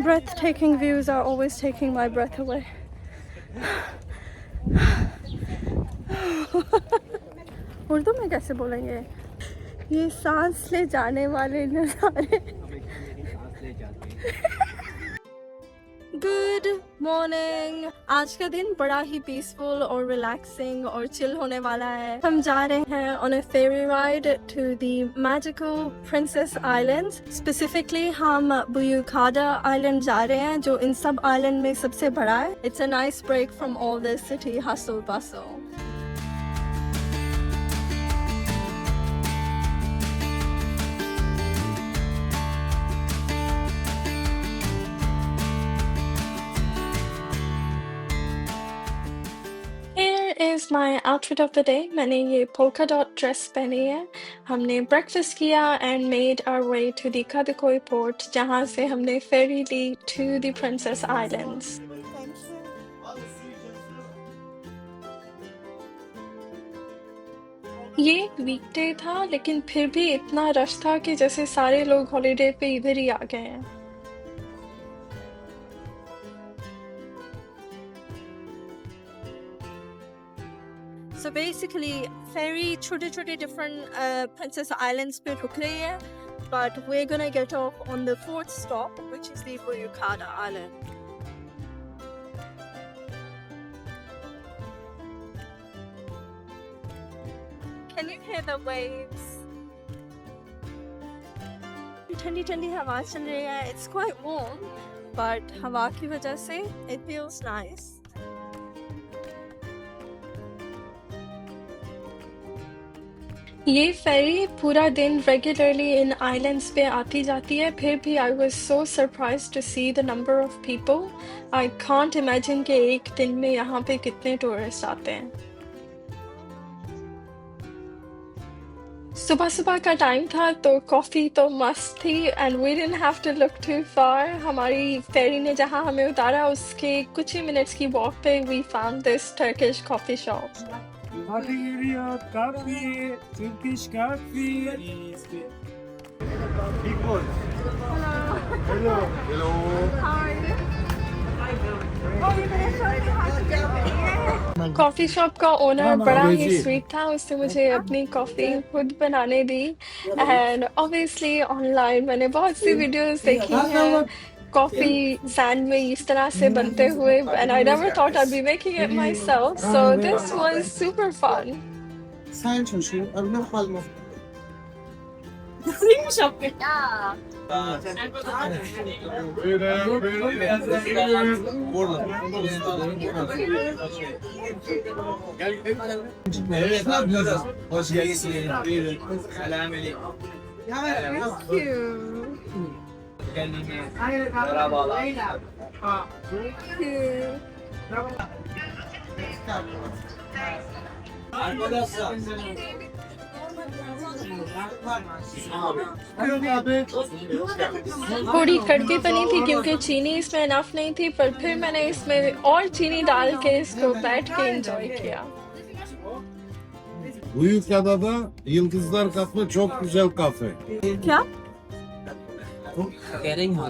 breathtaking views are always taking my breath away. Urdu में कैसे बोलेंगे? ये सांस ले जाने वाले नज़ारे। Good morning. आज का दिन बड़ा ही पीसफुल और रिलैक्सिंग और चिल होने वाला है। हम जा रहे हैं on a ferry ride to the magical Princes Islands. Specifically हम बुयुकाडा आइलैंड जा रहे हैं जो इन सब आइलैंड में सबसे बड़ा है। It's a nice break from all the city hustle bustle. Is my outfit of the day. मैंने ये पोल्का डॉट ड्रेस पहनी है। हमने ब्रेकफास्ट किया and made our way to the Kadikoy port जहाँ से हमने फेरी ली टू द प्रिंसेस आइलैंड्स। ये एक वीकडे था लेकिन फिर भी इतना रश था कि जैसे सारे लोग हॉलीडे पे इधर ही आ गए हैं। So basically, ferry छोटे-छोटे different Princess Islands पे रुक रही है, but we're gonna get off on the fourth stop, which is the Buyukada Island. Can you hear the waves? ठंडी-ठंडी हवा चल रही है. It's quite warm, but हवा की वजह से it feels nice. ये फेरी पूरा दिन रेगुलरली इन आइलैंड्स पे आती जाती है, फिर भी I was so surprised to see the number of people. I can't imagine कि एक दिन में यहाँ पे कितने टूरिस्ट आते हैं। सुबह सुबह का टाइम था तो कॉफ़ी तो मस्त थी and we didn't have to look too far. हमारी फेरी ने जहाँ हमें उतारा उसके कुछ ही मिनट्स की वॉक पे we found this Turkish coffee shop. Coffee geliyor, coffee, Turkish coffee. Big one. Hello. Hello. How are you? Oh, you're gonna show me how to do it. Coffee shop का owner बड़ा ही sweet था। उसने मुझे अपनी coffee खुद बनाने दी and obviously online मैंने बहुत सी वीडियोस देखी हैं कॉफी सैंड में इस तरह से बनते हुए and I never thought I be making it myself, so this was super fun. Sen çocuğu önüne kalma. Evet, ne yapıyorsun? Hoş geldiniz. Selamünaleyküm. Thank you. Merhabalar. Thank you. Arkadaşlar. थोड़ी कड़वी बनी थी क्योंकि चीनी इसमें enough नहीं थी, पर फिर मैंने इसमें और चीनी डाल के इसको बैठ के एंजॉय किया। Buyukada'da Yıldızlar Kafe çok güzel kafe. क्या? कह रही हूँ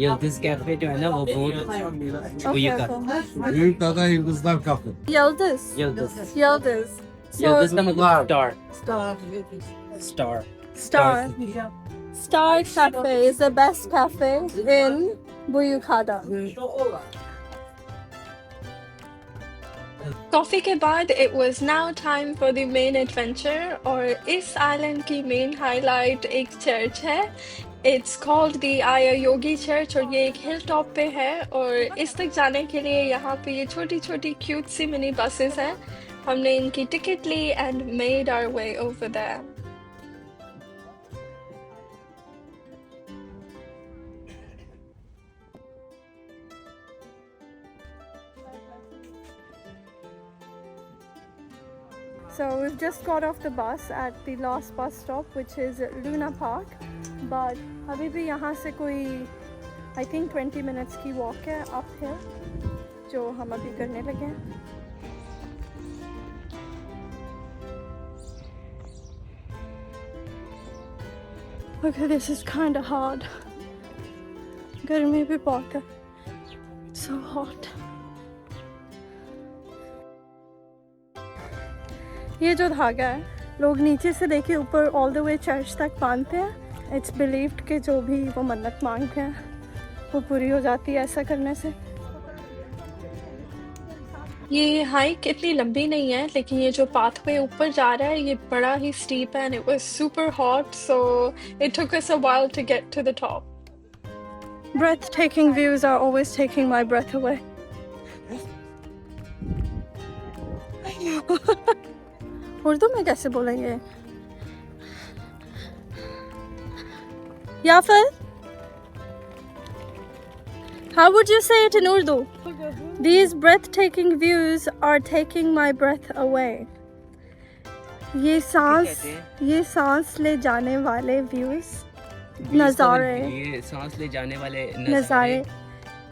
यल्दिज कैफे जो है ना वो बहुत Okay. Buyukada Yıldızlar Kafe. Yıldız. यल्दिज Yıldız. So, यल्दिज का मतलब Star. Star Star. Star Cafe is the best cafe in Buyukada. Coffee के बाद it was now time for the main adventure और इस आइलैंड की मेन हाईलाइट एक चर्च है। It's called the Ayayogi Church और ये एक हिल टॉप पे है और इस तक जाने के लिए यहाँ पे ये छोटी छोटी क्यूट सी मिनी बसेस हैं। हमने इनकी टिकट ली and made our way over there. So we've just got off the bus at the last bus stop which is Luna Park, but अभी भी यहाँ से कोई I think 20 minutes की walk है uphill जो हम अभी करने लगे हैं। Okay, this is kind of hard. गर्मी भी बहुत है, so hot. ये जो धागा है लोग नीचे से लेके ऊपर ऑल द वे चर्च तक बांधते हैं. इट्स बिलीव्ड कि जो भी वो मन्नत मांगते हैं वो पूरी हो जाती है ऐसा करने से. ये हाइक इतनी लंबी नहीं है, लेकिन ये जो पाथवे ऊपर जा रहा है ये बड़ा ही स्टीप है, and it was super hot, so it took us a while to get to the top. Breathtaking views are always taking my breath away. Urdu में कैसे बोलेंगे? या फिर how would you say it in Urdu? These breathtaking views are taking my breath away. ये सांस ले जाने वाले व्यूज, नज़ारे, ये सांस ले जाने वाले नज़ारे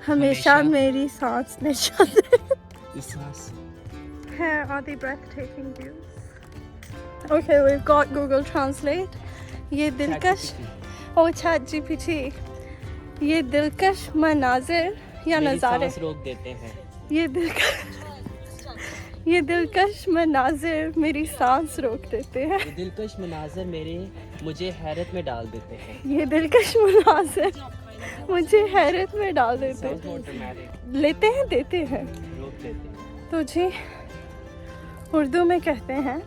हमेशा मेरी सांस ले जाते हैं. Are the breathtaking views? Okay, we've got Google Translate. ये दिलकश, oh ChatGPT, ये दिलकश मनाजिर या नज़ारे रोक देते हैं. ये दिलकश मनाजिर मेरी सांस रोक देते हैं. ये दिलकश मनाज़र मुझे हैरत में डाल देते हैं. ये दिलकश मनाजिर मुझे हैरत में डाल देते हैं. लेते हैं, देते हैं, रोक देते हैं. तो जी उर्दू में कहते हैं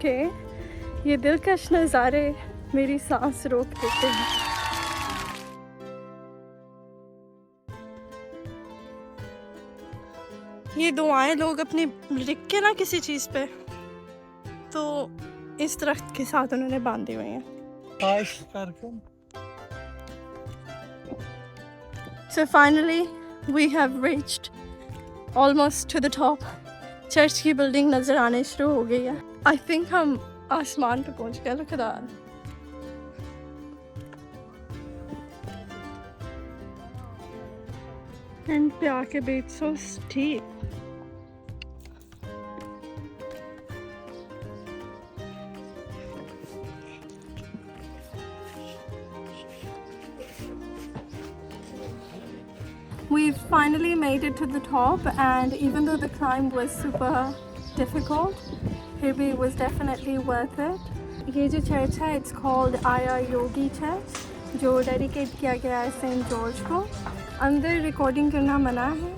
कि ये दिलकश नज़ारे मेरी सांस रोक देते हैं. ये दुआएं लोग अपनी लिख के ना किसी चीज़ पे, तो इस दरख्त के साथ उन्होंने बांधी हुई हैं. So finally we have reached almost to the top. Church की बिल्डिंग नज़र आने शुरू हो गई है. आई थिंक हम आसमान पे पहुंच गए. Look at that. एंड पे आके भी it's so steep. We've finally made it to the top, and even though the climb was super difficult, maybe it was definitely worth it. ये जो चर्च है it's called Aya Yogi Church, जो dedicate किया गया है Saint George को. अंदर recording करना मना है,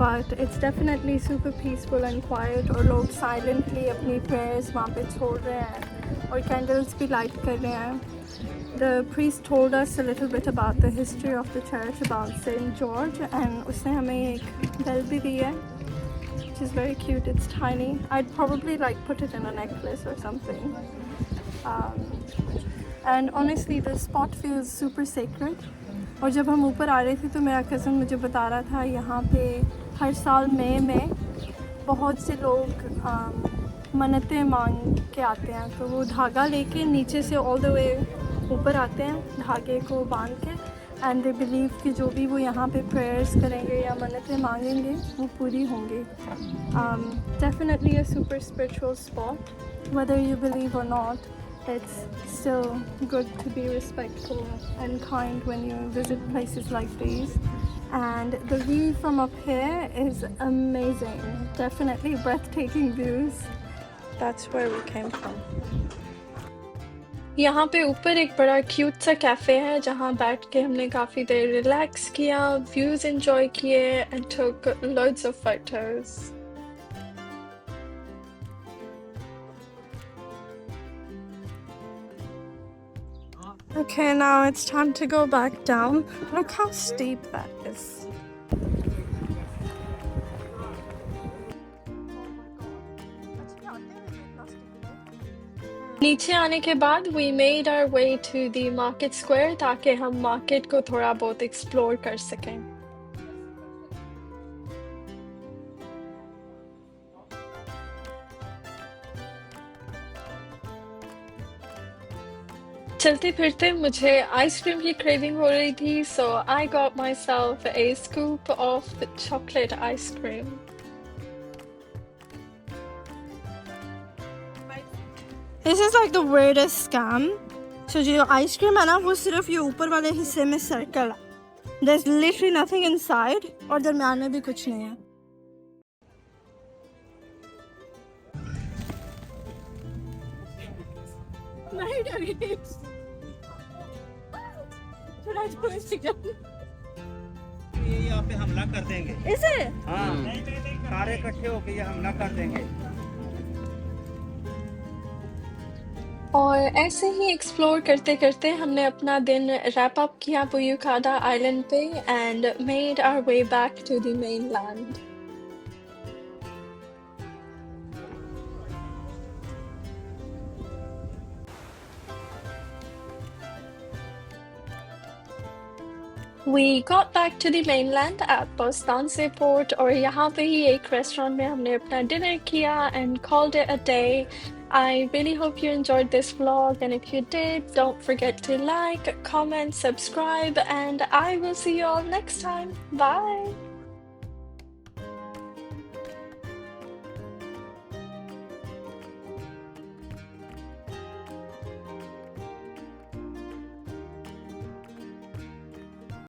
but it's definitely super peaceful and quiet, और लोग silently अपनी prayers वहाँ पे छोड़ रहे हैं और candles भी light कर रहे हैं. The priest told us a little bit about the history of the church, about Saint George, and उसने हमें एक bell भी दी है, which is very cute. It's tiny. I'd probably like put it in a necklace or something. And honestly, the spot feels super sacred. और जब हम ऊपर आ रहे थे तो मेरा कज़न मुझे बता रहा था यहाँ पे हर साल मई में बहुत से लोग मन्नतें मांग के आते हैं. तो वो धागा लेके नीचे से ऑल द वे ऊपर आते हैं धागे को बांध के, एंड दे बिलीव कि जो भी वो यहाँ पे प्रेयर्स करेंगे या मन्नतें मांगेंगे वो पूरी होंगी. Definitely a super spiritual spot. Whether you believe or not, it's still good to be respectful and kind when you visit places like these. And the view from up here is amazing. Definitely breathtaking views. That's where we came from. यहाँ पे ऊपर एक बड़ा cute सा cafe है जहाँ बैठ के हमने काफ़ी देर रिलैक्स किया, व्यूज़ एंजॉय किए, and took loads of photos. Okay, now it's time to go back down. Look how steep that is. नीचे आने के बाद we made our way to the market square ताकि हम मार्केट को थोड़ा बहुत एक्सप्लोर कर सकें. चलते फिरते मुझे आइसक्रीम की क्रेविंग हो रही थी, so I got myself a scoop of chocolate ice cream. This is like the weirdest scam. So जो आइसक्रीम है ना वो सिर्फ ये ऊपर वाले हिस्से में सर्कल है, There's literally nothing inside और दरम्यान में भी कुछ नहीं है. नहीं डरी. Should I do this again? ये यहाँ पे हमला कर देंगे. Is it? हाँ, सारे इकट्ठे होके ये हमला कर देंगे. और ऐसे ही एक्सप्लोर करते करते हमने अपना दिन रैप अप किया बुयुकाडा आइलैंड पे and made our way back to the mainland. We got back to the mainland at Bostanse Port और यहाँ पे ही एक रेस्टोरेंट में हमने अपना डिनर किया and called it a day. I really hope you enjoyed this vlog, and if you did, don't forget to like, comment, subscribe, and I will see you all next time. Bye!